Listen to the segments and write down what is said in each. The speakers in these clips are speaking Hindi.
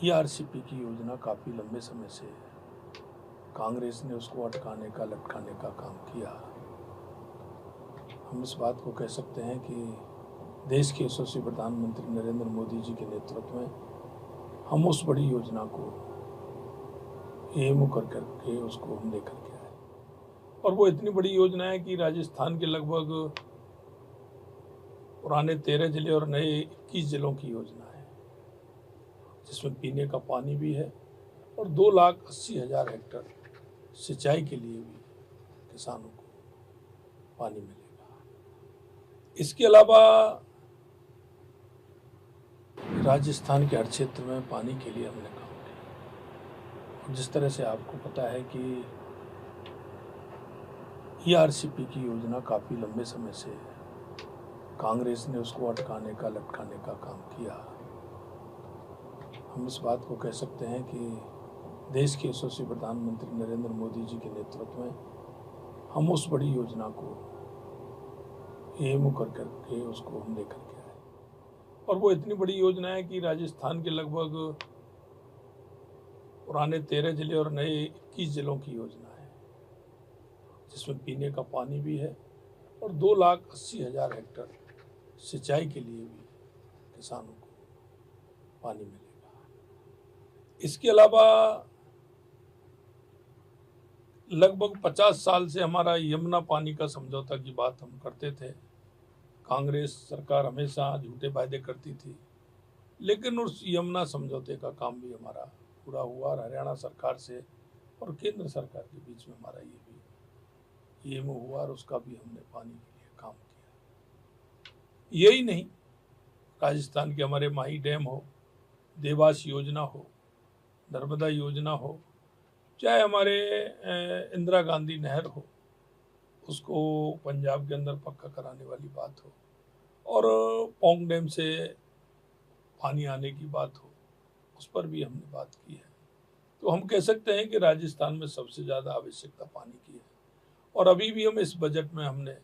ईआरसीपी की योजना काफ़ी लंबे समय से कांग्रेस ने उसको अटकाने का लटकाने का काम किया। हम इस बात को कह सकते हैं कि देश के यशस्वी प्रधानमंत्री नरेंद्र मोदी जी के नेतृत्व में हम उस बड़ी योजना को एम करके उसको हम लेकर के आए, और वो इतनी बड़ी योजना है कि राजस्थान के लगभग पुराने 13 जिले और नए 21 जिलों की योजना है, जिसमें पीने का पानी भी है और 2,80,000 हेक्टर सिंचाई के लिए भी किसानों को पानी मिलेगा। इसके अलावा राजस्थान के हर क्षेत्र में पानी के लिए हमने काम किया, और जिस तरह से आपको पता है कि ईआरसीपी की योजना काफ़ी लंबे समय से कांग्रेस ने उसको अटकाने का लटकाने का काम किया। हम इस बात को कह सकते हैं कि देश के यशस्वी प्रधानमंत्री नरेंद्र मोदी जी के नेतृत्व में हम उस बड़ी योजना को एम करके उसको हम लेकर के आए, और वो इतनी बड़ी योजना है कि राजस्थान के लगभग पुराने 13 जिले और नए 21 जिलों की योजना है, जिसमें पीने का पानी भी है और 2,80,000 हेक्टर सिंचाई के लिए भी किसानों को पानी मिलेगा। इसके अलावा लगभग 50 साल से हमारा यमुना पानी का समझौता की बात हम करते थे। कांग्रेस सरकार हमेशा झूठे वायदे करती थी, लेकिन उस यमुना समझौते का काम भी हमारा पूरा हुआ, और हरियाणा सरकार से और केंद्र सरकार के बीच में हमारा ये भी एम हुआ, और उसका भी हमने पानी के लिए काम किया। यही नहीं, राजस्थान के हमारे माही डैम हो, देवास योजना हो, नर्मदा योजना हो, चाहे हमारे इंदिरा गांधी नहर हो, उसको पंजाब के अंदर पक्का कराने वाली बात हो, और पौंग डैम से पानी आने की बात हो, उस पर भी हमने बात की है। तो हम कह सकते हैं कि राजस्थान में सबसे ज़्यादा आवश्यकता पानी की है, और अभी भी हम इस बजट में हमने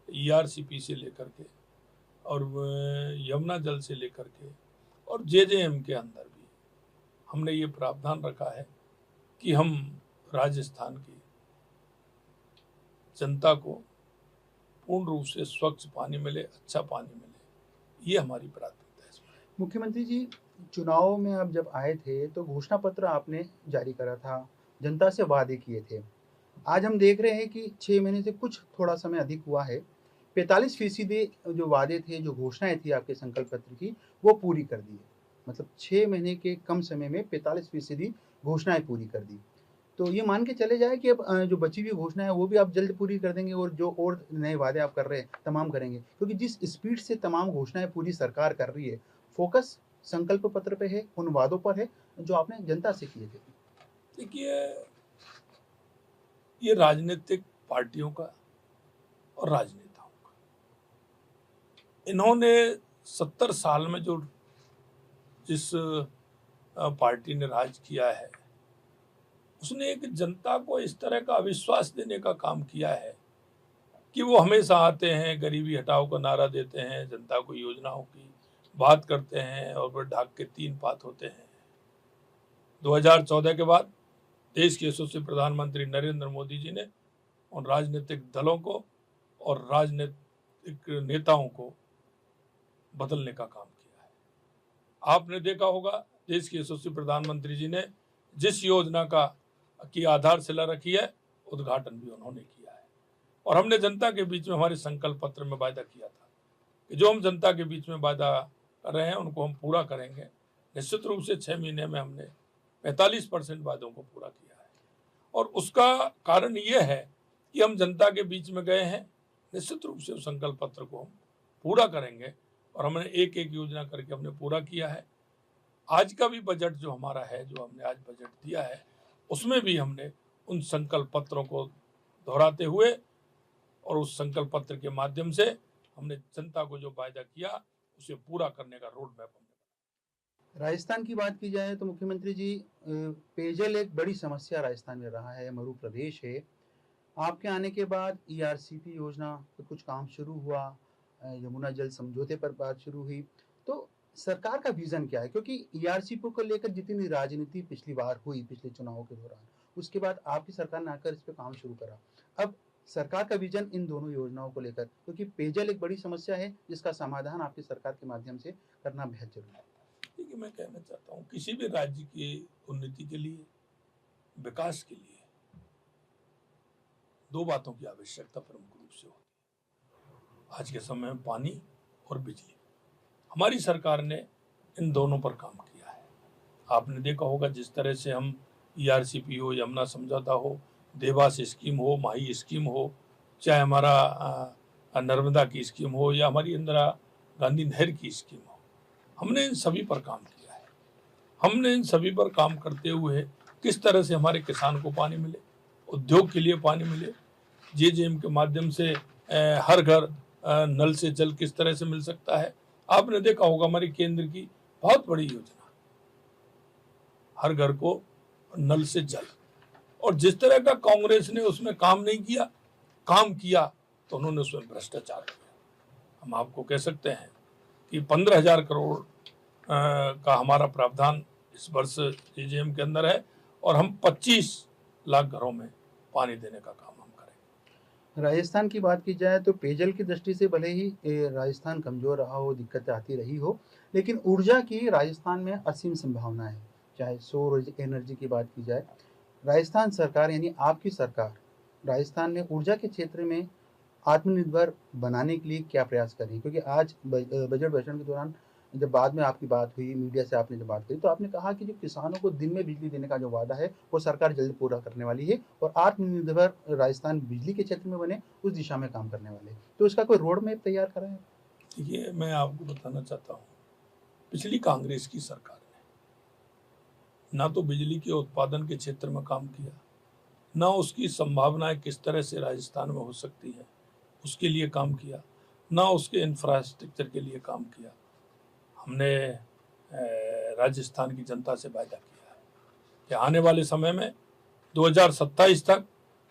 ईआरसीपी से लेकर के और यमुना जल से लेकर के और जेजेएम के अंदर भी हमने ये प्रावधान रखा है कि हम राजस्थान की जनता को पूर्ण रूप से स्वच्छ पानी मिले, अच्छा पानी मिले, ये हमारी प्राथमिकता है इसमें। मुख्यमंत्री जी, चुनाव में आप जब आए थे तो घोषणा पत्र आपने जारी करा था, जनता से वादे किए थे। आज हम देख रहे हैं कि 6 महीने से कुछ थोड़ा समय अधिक हुआ है, 45% जो वादे थे, जो घोषणाएँ थी आपके संकल्प पत्र की, वो पूरी कर दी है। मतलब 6 महीने के कम समय में 45% घोषणाएँ पूरी कर दी। तो ये मान के चले जाएँ कि अब जो बची हुई घोषणाएँ हैं, वो भी आप जल्द पूरी कर देंगे और जो और नए वादे आप कर रहे हैं, तमाम करेंगे? क्योंकि जिस स्पीड से तमाम घोषणाएँ पूरी सरकार कर रही है, फ़ोकस संकल्प पत्र पे है, उन वादों पर है, जो आपने जनता से किए थे। देखिए, ये राजनीतिक पार्टियों का और राजनेताओं का, इन्होंने 70 साल में जो जिस पार्टी ने राज किया है, उसने एक जनता को इस तरह का अविश्वास देने का काम किया है कि वो हमेशा आते हैं, गरीबी हटाओ का नारा देते हैं, जनता को योजनाओं की बात करते हैं, और फिर ढाक के 3 पात होते हैं। 2014 के बाद देश के यशस्वी प्रधानमंत्री नरेंद्र मोदी जी ने उन राजनीतिक दलों को और राजनीतिक नेताओं को बदलने का काम किया है। आपने देखा होगा, देश के यशस्वी प्रधानमंत्री जी ने जिस योजना का की आधारशिला रखी है, उद्घाटन भी उन्होंने किया है, और हमने जनता के बीच में हमारे संकल्प पत्र में वायदा किया था कि जो हम जनता के बीच में वायदा कर रहे हैं उनको हम पूरा करेंगे। निश्चित रूप से 6 महीने में हमने 45% वादों को पूरा किया है, और उसका कारण ये है कि हम जनता के बीच में गए हैं। निश्चित रूप से उस संकल्प पत्र को हम पूरा करेंगे, और हमने एक एक योजना करके हमने पूरा किया है। आज का भी बजट जो हमारा है, जो हमने आज बजट दिया है, उसमें भी हमने उन संकल्प पत्रों को दोहराते हुए और उस संकल्प पत्र के माध्यम से हमने जनता को जो वायदा किया उसे पूरा करने का रोड मैप हमने। राजस्थान की बात की जाए तो मुख्यमंत्री जी, पेयजल एक बड़ी समस्या राजस्थान में रहा है, मरु प्रदेश है। आपके आने के बाद ईआरसीपी योजना पे कुछ काम शुरू हुआ, यमुना जल समझौते पर बात शुरू हुई। तो सरकार का विजन क्या है? क्योंकि ईआरसीपी को लेकर जितनी राजनीति पिछली बार हुई, पिछले चुनावों के दौरान, उसके बाद आपकी सरकार ने आकर इस पे काम शुरू करा। अब सरकार का विजन इन दोनों योजनाओं को लेकर, क्योंकि पेयजल एक बड़ी समस्या है, जिसका समाधान आपकी सरकार के माध्यम से करना बेहद ज़रूरी है। देखिए, मैं कहना चाहता हूँ किसी भी राज्य की उन्नति के लिए, विकास के लिए दो बातों की आवश्यकता प्रमुख रूप से होती है। आज के समय में पानी और बिजली। हमारी सरकार ने इन दोनों पर काम किया है। आपने देखा होगा जिस तरह से हम ईआरसीपी हो, यमुना समझौता हो, देवास स्कीम हो, माही स्कीम हो, चाहे हमारा नर्मदा की स्कीम हो या हमारी इंदिरा गांधी नहर की स्कीम हो, हमने इन सभी पर काम किया है। हमने इन सभी पर काम करते हुए किस तरह से हमारे किसान को पानी मिले, उद्योग के लिए पानी मिले, जेजेएम के माध्यम से हर घर नल से जल किस तरह से मिल सकता है। आपने देखा होगा हमारी केंद्र की बहुत बड़ी योजना, हर घर को नल से जल, और जिस तरह का कांग्रेस ने उसमें काम नहीं किया, काम किया तो उन्होंने उसमें भ्रष्टाचार किया। हम आपको कह सकते हैं कि 15,000 करोड़ का हमारा प्रावधान इस वर्ष जेजेएम के अंदर है और हम 25 लाख घरों में पानी देने का काम हम करेंगे। राजस्थान की बात की जाए तो पेयजल की दृष्टि से भले ही राजस्थान कमज़ोर रहा हो, दिक्कतें आती रही हो, लेकिन ऊर्जा की राजस्थान में असीम संभावना है। चाहे सौर एनर्जी की बात की जाए, राजस्थान सरकार यानी आपकी सरकार राजस्थान में ऊर्जा के क्षेत्र में आत्मनिर्भर बनाने के लिए क्या प्रयास कर रही है? क्योंकि आज बजट भाषण के दौरान जब बाद में आपकी बात हुई, मीडिया से आपने जब बात करी, तो आपने कहा कि जो किसानों को दिन में बिजली देने का जो वादा है, वो सरकार जल्द पूरा करने वाली है और आत्मनिर्भर राजस्थान बिजली के क्षेत्र में बने, उस दिशा में काम करने वाले हैं। तो इसका कोई रोड मैप तैयार करा है? देखिए, मैं आपको बताना चाहता हूँ, पिछली कांग्रेस की सरकार ने ना तो बिजली के उत्पादन के क्षेत्र में काम किया, ना उसकी संभावनाएं किस तरह से राजस्थान में हो सकती है उसके लिए काम किया, ना उसके इंफ्रास्ट्रक्चर के लिए काम किया। हमने राजस्थान की जनता से वादा किया है कि आने वाले समय में 2027 तक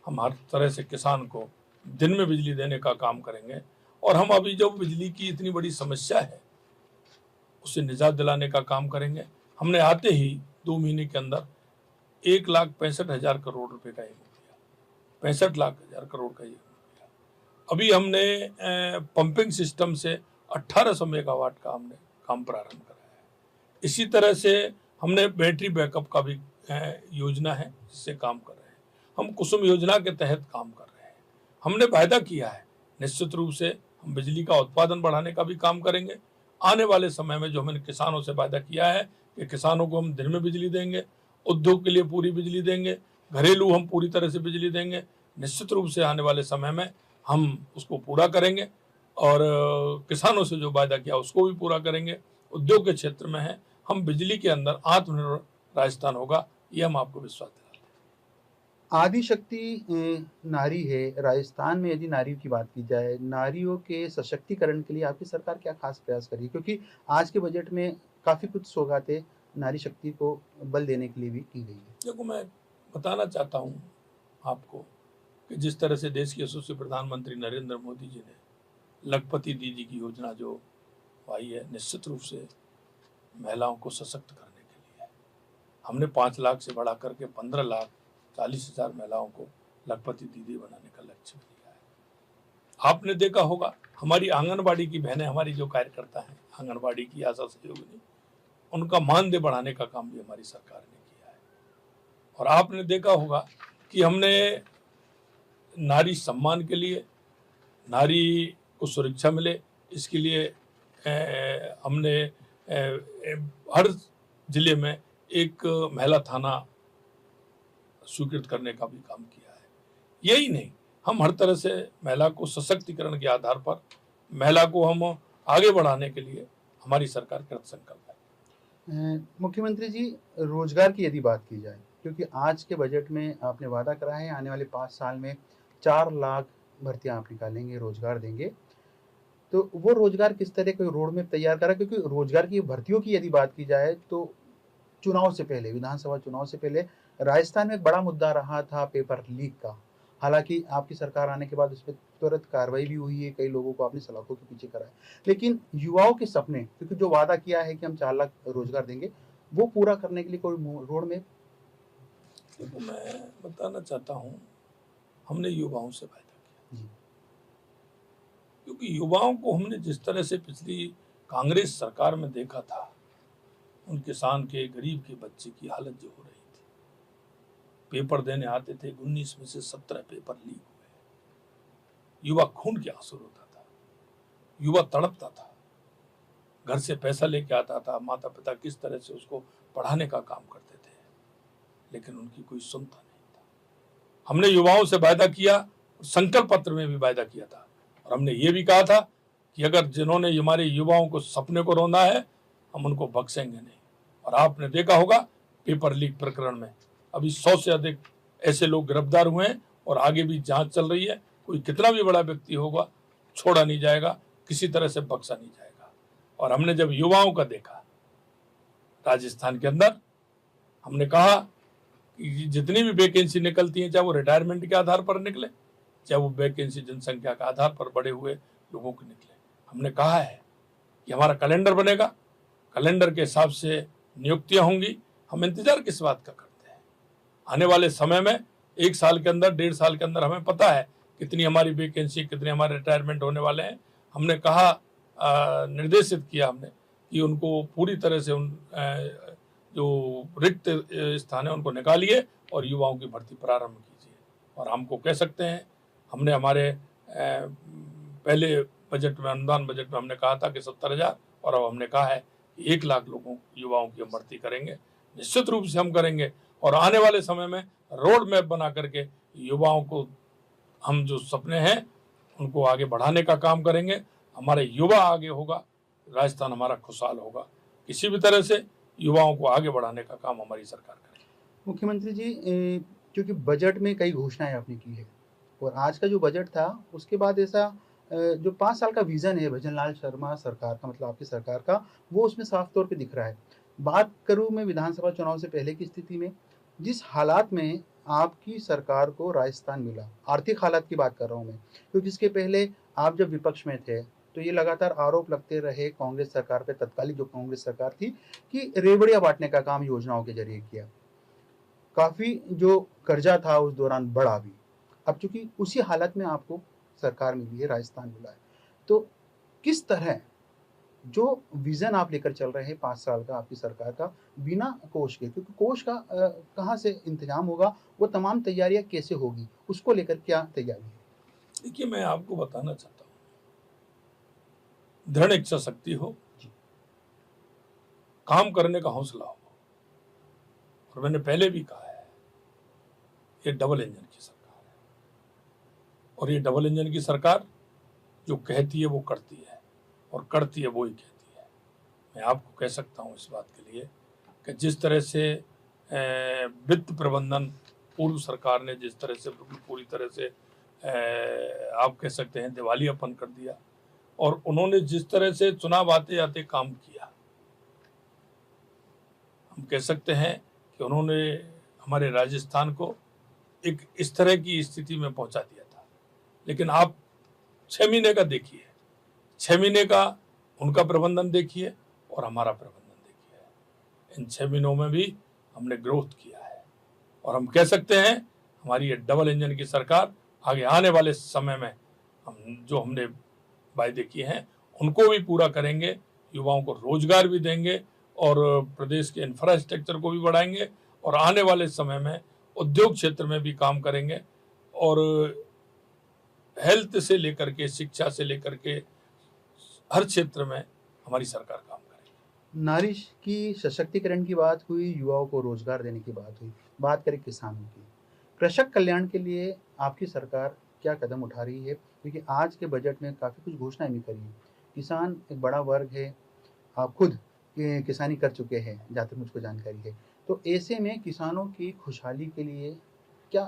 हम हर तरह से किसान को दिन में बिजली देने का काम करेंगे, और हम अभी जो बिजली की इतनी बड़ी समस्या है उसे निजात दिलाने का काम करेंगे। हमने आते ही 2 महीने के अंदर 1,65,000 करोड़ रुपए का ये हो गया, 65 लाख हजार करोड़ का ये हो गया। अभी हमने पंपिंग सिस्टम से 1800 मेगावाट का हमने काम प्रारंभ कराया है। इसी तरह से हमने बैटरी बैकअप का भी योजना है जिससे काम कर रहे हैं। हम कुसुम योजना के तहत काम कर रहे हैं। हमने वायदा किया है निश्चित रूप से हम बिजली का उत्पादन बढ़ाने का भी काम करेंगे। आने वाले समय में जो हमने किसानों से वायदा किया है कि किसानों को हम दिन में बिजली देंगे, उद्योग के लिए पूरी बिजली देंगे, घरेलू हम पूरी तरह से बिजली देंगे, निश्चित रूप से आने वाले समय में हम उसको पूरा करेंगे और किसानों से जो वायदा किया उसको भी पूरा करेंगे। उद्योग के क्षेत्र में है, हम बिजली के अंदर आत्मनिर्भर राजस्थान होगा, ये हम आपको विश्वास दिलाते हैं। आदि शक्ति नारी है राजस्थान में। यदि नारियों की बात की जाए, नारियों के सशक्तिकरण के लिए आपकी सरकार क्या खास प्रयास करी? क्योंकि आज के बजट में काफ़ी कुछ सौगातें नारी शक्ति को बल देने के लिए भी की गई है। देखो, मैं बताना चाहता हूँ आपको कि जिस तरह से देश के यशस्वी प्रधानमंत्री नरेंद्र मोदी जी ने लखपति दीदी की योजना जो आई है, निश्चित रूप से महिलाओं को सशक्त करने के लिए है। हमने 5 लाख से बढ़ा करके 15,40,000 महिलाओं को लखपति दीदी बनाने का लक्ष्य लिया है। आपने देखा होगा हमारी आंगनबाड़ी की बहनें, हमारी जो कार्यकर्ता हैं आंगनबाड़ी की आशा सहयोगिनी, उनका मानदेय बढ़ाने का काम भी हमारी सरकार ने किया है। और आपने देखा होगा कि हमने नारी सम्मान के लिए, नारी को सुरक्षा मिले, इसके लिए हमने हर जिले में एक महिला थाना स्वीकृत करने का भी काम किया है। यही नहीं, हम हर तरह से महिला को सशक्तिकरण के आधार पर महिला को हम आगे बढ़ाने के लिए हमारी सरकार कृत संकल्प है। मुख्यमंत्री जी, रोजगार की यदि बात की जाए, क्योंकि आज के बजट में आपने वादा करा है आने वाले 5 साल में 4 लाख भर्तियां आप निकालेंगे, रोजगार देंगे, तो वो रोजगार किस तरह का रोड मैप तैयार करा? क्योंकि रोजगार की भर्तियों की यदि बात की जाए तो चुनाव से पहले, विधानसभा चुनाव से पहले राजस्थान में एक बड़ा मुद्दा रहा था पेपर लीक का। हालांकि आपकी सरकार आने के बाद उस पर तुरंत कार्रवाई भी हुई है, कई लोगों को आपने सलाखों के पीछे कराया, लेकिन युवाओं के सपने, क्योंकि जो वादा किया है कि हम 4 लाख रोजगार देंगे, वो पूरा करने के लिए कोई रोड मैप? देखो, मैं बताना चाहता हूँ, हमने युवाओं से वायदा किया, जी। क्योंकि युवाओं को हमने जिस तरह से पिछली कांग्रेस सरकार में देखा था, उन किसान के, गरीब के बच्चे की हालत जो हो रही थी, पेपर देने आते थे, 19 में से 17 पेपर लीक हुए, युवा खून के आंसू रोता था, युवा तड़पता था, घर से पैसा लेके आता था, माता पिता किस तरह से उसको पढ़ाने का काम करते थे, लेकिन उनकी कोई सुनता नहीं था। हमने युवाओं से वायदा किया, संकल्प पत्र में भी वायदा किया था, और हमने ये भी कहा था कि अगर जिन्होंने हमारे युवाओं को सपने को रौंदा है, हम उनको बख्शेंगे नहीं। और आपने देखा होगा पेपर लीक प्रकरण में अभी 100 से अधिक ऐसे लोग गिरफ्तार हुए हैं, और आगे भी जांच चल रही है। कोई कितना भी बड़ा व्यक्ति होगा, छोड़ा नहीं जाएगा, किसी तरह से बख्शा नहीं जाएगा। और हमने जब युवाओं का देखा राजस्थान के अंदर, हमने कहा कि जितनी भी वैकेंसी निकलती है, चाहे वो रिटायरमेंट के आधार पर निकले, चाहे वो वैकेंसी जनसंख्या के आधार पर बढ़े हुए लोगों के निकले, हमने कहा है कि हमारा कैलेंडर बनेगा, कैलेंडर के हिसाब से नियुक्तियां होंगी। हम इंतजार किस बात का करते हैं? आने वाले समय में 1 साल के अंदर, 1.5 साल के अंदर हमें पता है कितनी हमारी वैकेंसी, कितने हमारे रिटायरमेंट होने वाले हैं। हमने कहा, निर्देशित किया हमने कि उनको पूरी तरह से उन जो रिक्त स्थान है उनको निकालिए और युवाओं की भर्ती प्रारंभ कीजिए। और हमको कह सकते हैं, हमने हमारे पहले बजट में, अनुदान बजट में हमने कहा था कि 70,000, और अब हमने कहा है कि 1 लाख लोगों, युवाओं की हम भर्ती करेंगे। निश्चित रूप से हम करेंगे, और आने वाले समय में रोड मैप बना करके युवाओं को, हम जो सपने हैं उनको आगे बढ़ाने का काम करेंगे। हमारे युवा आगे होगा, राजस्थान हमारा खुशहाल होगा। किसी भी तरह से युवाओं को आगे बढ़ाने का काम हमारी सरकार करेगी। मुख्यमंत्री जी, क्योंकि बजट में कई घोषणाएं आपने की है, और आज का जो बजट था उसके बाद ऐसा जो 5 साल का विजन है भजनलाल शर्मा सरकार का, मतलब आपकी सरकार का, वो उसमें साफ तौर पे दिख रहा है। बात करूं मैं विधानसभा चुनाव से पहले की स्थिति में, जिस हालात में आपकी सरकार को राजस्थान मिला, आर्थिक हालात की बात कर रहा हूं मैं, क्योंकि इसके पहले आप जब विपक्ष में थे तो ये लगातार आरोप लगते रहे कांग्रेस सरकार पे, तत्कालीन जो कांग्रेस सरकार थी, कि रेवड़ियां बांटने का काम योजनाओं के जरिए किया। काफ़ी जो कर्जा था उस दौरान बढ़ा भी। अब चूँकि उसी हालत में आपको सरकार मिली है, राजस्थान मिला है, तो किस तरह जो विज़न आप लेकर चल रहे हैं 5 साल का आपकी सरकार का, बिना कोष के, क्योंकि कोष का कहाँ से इंतज़ाम होगा, वो तमाम तैयारियाँ कैसे होगी, उसको लेकर क्या तैयारी है? देखिए, मैं आपको बताना चाहता हूँ, दृढ़ इच्छा शक्ति हो, जी। काम करने का हौसला हो, और मैंने पहले भी कहा है, ये डबल इंजन की सरकार है, और ये डबल इंजन की सरकार जो कहती है वो करती है, और करती है वो ही कहती है। मैं आपको कह सकता हूँ इस बात के लिए कि जिस तरह से वित्त प्रबंधन पूर्व सरकार ने, जिस तरह से बिल्कुल पूरी तरह से आप कह सकते हैं दिवालियापन कर दिया, और उन्होंने जिस तरह से चुनाव आते आते काम किया, हम कह सकते हैं कि उन्होंने हमारे राजस्थान को एक इस तरह की स्थिति में पहुंचा दिया था। लेकिन आप 6 महीने का देखिए, 6 महीने का उनका प्रबंधन देखिए और हमारा प्रबंधन देखिए। इन 6 महीनों में भी हमने ग्रोथ किया है, और हम कह सकते हैं हमारी ये डबल इंजन की सरकार आगे आने वाले समय में हम जो हमने वायदे किए हैं उनको भी पूरा करेंगे, युवाओं को रोजगार भी देंगे, और प्रदेश के इंफ्रास्ट्रक्चर को भी बढ़ाएंगे, और आने वाले समय में उद्योग क्षेत्र में भी काम करेंगे, और हेल्थ से लेकर के, शिक्षा से लेकर के हर क्षेत्र में हमारी सरकार काम करेगी। नारी की सशक्तिकरण की बात हुई, युवाओं को रोजगार देने की बात हुई, बात करें किसानों की। कृषक कल्याण के लिए आपकी सरकार क्या कदम उठा रही है? क्योंकि आज के बजट में काफ़ी कुछ घोषणाएं भी करी हैं। किसान एक बड़ा वर्ग है, आप खुद किसानी कर चुके हैं जहाँ तक मुझको जानकारी है। तो ऐसे में किसानों की खुशहाली के लिए क्या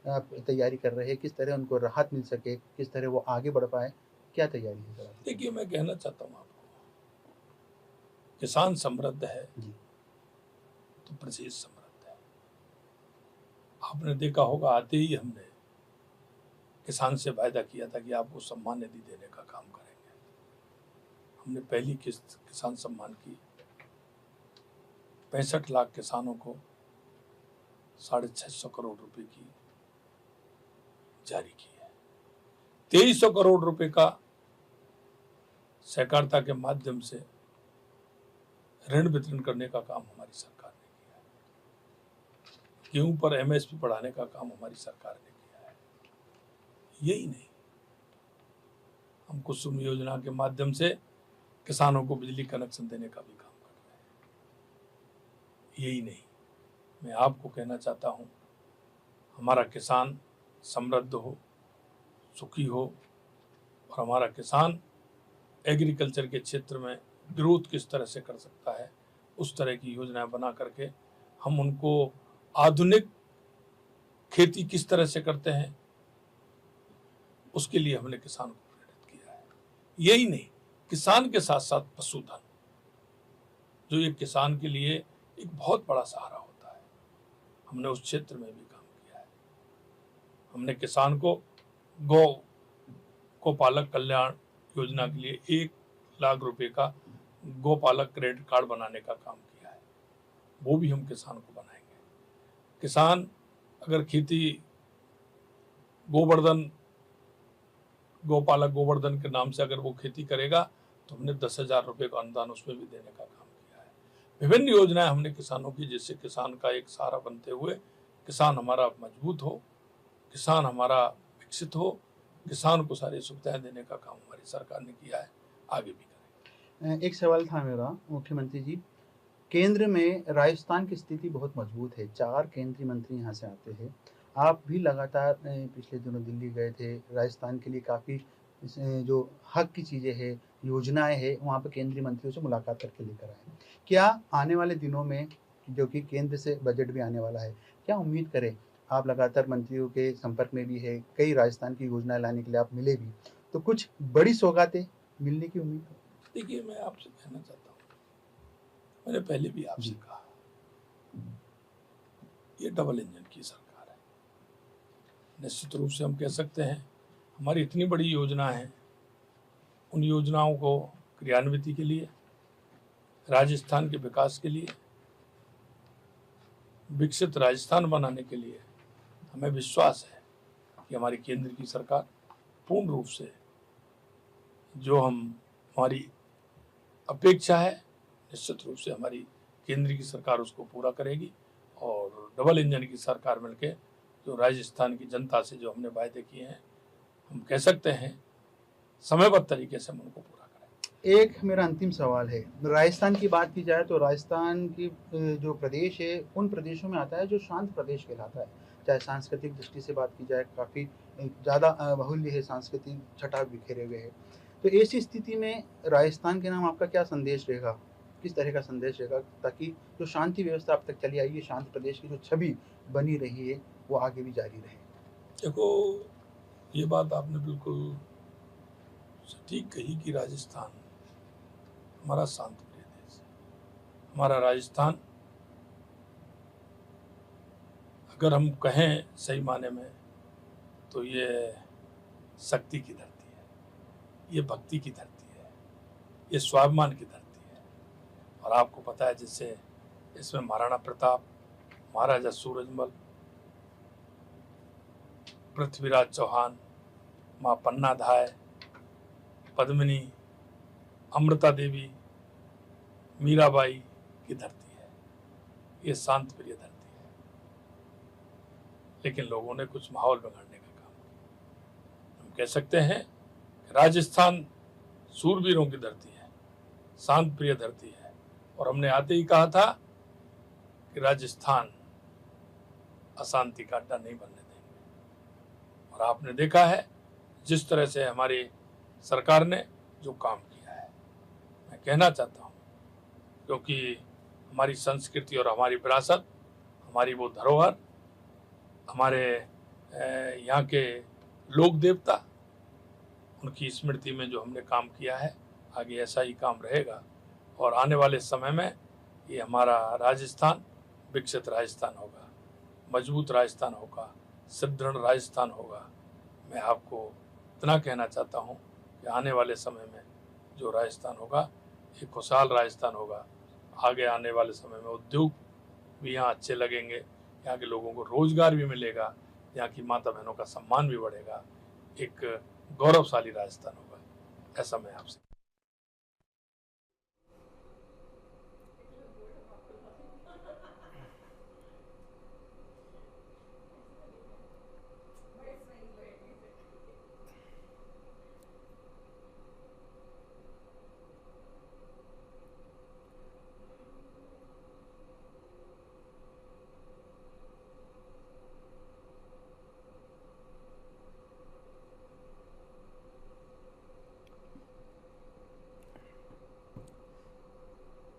आप तैयारी कर रहे हैं? किस तरह उनको राहत मिल सके, किस तरह वो आगे बढ़ पाए, क्या तैयारी है सर? देखिए, मैं कहना चाहता हूँ आपको, किसान समृद्ध है जी। तो प्रदेश समृद्ध है। आपने देखा होगा, आते ही हमने किसान से वायदा किया था कि आपको सम्मान निधि देने का काम करेंगे। हमने पहली किस्त किसान सम्मान की 65 लाख किसानों को 650 करोड़ रुपए की जारी की है। 2300 करोड़ रुपए का सहकारिता के माध्यम से ऋण वितरण करने का काम हमारी सरकार ने किया है। गेहूं पर एमएसपी बढ़ाने का काम हमारी सरकार ने किया है। यही नहीं, हम कुसुम योजना के माध्यम से किसानों को बिजली कनेक्शन देने का भी काम कर रहे हैं। यही नहीं, मैं आपको कहना चाहता हूं, हमारा किसान समृद्ध हो, सुखी हो और हमारा किसान एग्रीकल्चर के क्षेत्र में ग्रोथ किस तरह से कर सकता है, उस तरह की योजनाएं बना करके हम उनको आधुनिक खेती किस तरह से करते हैं, उसके लिए हमने किसान को प्रेरित किया है। यही नहीं, किसान के साथ साथ पशुधन, जो एक किसान के लिए एक बहुत बड़ा सहारा होता है, हमने उस क्षेत्र में भी काम किया है। हमने किसान को गोपालक कल्याण योजना के लिए 1 लाख रुपए का गोपालक क्रेडिट कार्ड बनाने का काम किया है। वो भी हम किसान को बनाएंगे। किसान अगर खेती गोपालक गोवर्धन के नाम से अगर वो खेती करेगा तो हमने 10,000 रुपए का अनुदान उसमें भी देने का काम किया है। विभिन्न योजनाएं हमने किसानों की, जिससे किसान का एक सहारा बनते हुए किसान हमारा मजबूत हो, किसान हमारा विकसित हो, किसान को सारी सुविधाएं देने का काम हमारी सरकार ने किया है, आगे भी करेंगे। एक सवाल था मेरा मुख्यमंत्री जी, केंद्र में राजस्थान की स्थिति बहुत मजबूत है, 4 केंद्रीय मंत्री यहाँ से आते हैं। आप भी लगातार पिछले दिनों दिल्ली गए थे, राजस्थान के लिए काफ़ी जो हक की चीज़ें हैं, योजनाएं हैं, वहाँ पे केंद्रीय मंत्रियों से मुलाकात करके लेकर आए। क्या आने वाले दिनों में, जो कि केंद्र से बजट भी आने वाला है, क्या उम्मीद करें? आप लगातार मंत्रियों के संपर्क में भी है, कई राजस्थान की योजनाएं लाने के लिए आप मिले भी, तो कुछ बड़ी सौगातें मिलने की उम्मीद है? देखिए, मैं आपसे कहना चाहता हूँ, मैंने पहले भी आपसे कहा, ये डबल इंजन की सरकार है। निश्चित रूप से हम कह सकते हैं हमारी इतनी बड़ी योजना है, उन योजनाओं को क्रियान्वित के लिए, राजस्थान के विकास के लिए, विकसित राजस्थान बनाने के लिए हमें विश्वास है कि हमारी केंद्र की सरकार पूर्ण रूप से जो हमारी अपेक्षा है, निश्चित रूप से हमारी केंद्र की सरकार उसको पूरा करेगी। और डबल इंजन की सरकार मिलके जो राजस्थान की जनता से जो हमने वायदे किए हैं, हम कह सकते हैं समयबद्ध तरीके से हम उनको पूरा करें। एक मेरा अंतिम सवाल है, राजस्थान की बात की जाए तो राजस्थान की जो प्रदेश है, उन प्रदेशों में आता है जो शांत प्रदेश कहलाता है। चाहे सांस्कृतिक दृष्टि से बात की जाए, काफ़ी ज़्यादा बाहुल्य है, सांस्कृतिक छटा बिखेरे हुए है। तो ऐसी स्थिति में राजस्थान के नाम आपका क्या संदेश रहेगा, किस तरह का संदेश रहेगा, ताकि जो शांति व्यवस्था अब तक चली आई है, शांत प्रदेश की जो छवि बनी रही है, वो आगे भी जारी रहे? देखो, ये बात आपने बिल्कुल सटीक कही कि राजस्थान हमारा शांत प्रिय देश है। हमारा राजस्थान, अगर हम कहें सही माने में, तो ये शक्ति की धरती है, ये भक्ति की धरती है, ये स्वाभिमान की धरती है। और आपको पता है, जैसे इसमें महाराणा प्रताप, महाराजा सूरजमल, पृथ्वीराज चौहान, माँ पन्नाधाय, पद्मिनी, अमृता देवी, मीराबाई की धरती है। ये शांत प्रिय धरती है, लेकिन लोगों ने कुछ माहौल बिगाड़ने का काम किया। हम कह सकते हैं कि राजस्थान सूरवीरों की धरती है, शांत प्रिय धरती है। और हमने आते ही कहा था कि राजस्थान अशांति का अड्डा नहीं बनने देंगे। और आपने देखा है जिस तरह से हमारी सरकार ने जो काम किया है। मैं कहना चाहता हूँ, क्योंकि हमारी संस्कृति और हमारी विरासत, हमारी वो धरोहर, हमारे यहाँ के लोक देवता, उनकी स्मृति में जो हमने काम किया है, आगे ऐसा ही काम रहेगा। और आने वाले समय में ये हमारा राजस्थान विकसित राजस्थान होगा, मजबूत राजस्थान होगा, सुदृढ़ राजस्थान होगा। मैं आपको इतना कहना चाहता हूँ कि आने वाले समय में जो राजस्थान होगा एक खुशहाल राजस्थान होगा। आगे आने वाले समय में उद्योग भी यहाँ अच्छे लगेंगे, यहाँ के लोगों को रोजगार भी मिलेगा, यहाँ की माता बहनों का सम्मान भी बढ़ेगा, एक गौरवशाली राजस्थान होगा, ऐसा मैं आपसे